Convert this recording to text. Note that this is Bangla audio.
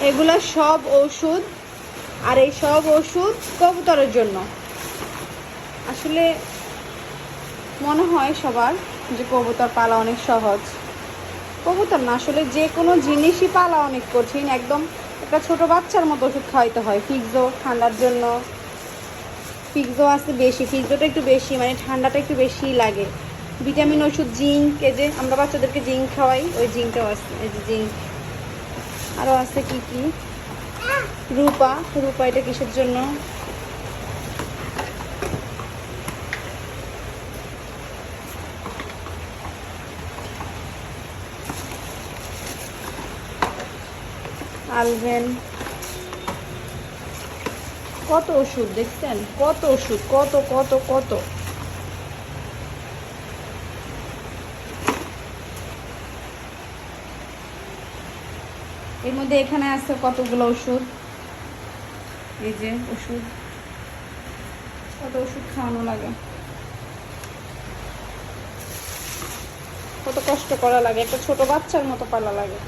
এগুলা সব ওষুধ, আর এই সব ওষুধ কবুতরের জন্য। আসলে মনে হয় সবার যে কবুতর পালা অনেক সহজ। কবুতর না, আসলে যে কোনো জিনিসই পালা অনেক কঠিন। একদম একটা ছোট বাচ্চার মতো ওষুধ খাওয়াইতে হয়। ফিক্সো ঠান্ডার জন্য, ফিক্সো আছে বেশি, ফিক্সোটা একটু বেশি, মানে ঠান্ডাটা একটু বেশিই লাগে। ভিটামিন ওষুধ জিঙ্ক, এই যে আমরা বাচ্চাদেরকে জিঙ্ক খাওয়াই, ওই জিঙ্কটাও আছে, এই যে জিঙ্ক। আরও আছে কি কি, রূপা। রূপা এটা কিসের জন্য? আলভেন। কত ওষুধ দেখছেন, কত ওষুধ, কত কত কত। এর মধ্যে এখানে আছে কতগুলো ওষুধ, এই যে ওষুধ, কত ওষুধ খাওয়ানো লাগে, কত কষ্ট করা লাগে, একটা ছোট বাচ্চার মতো পালা লাগে।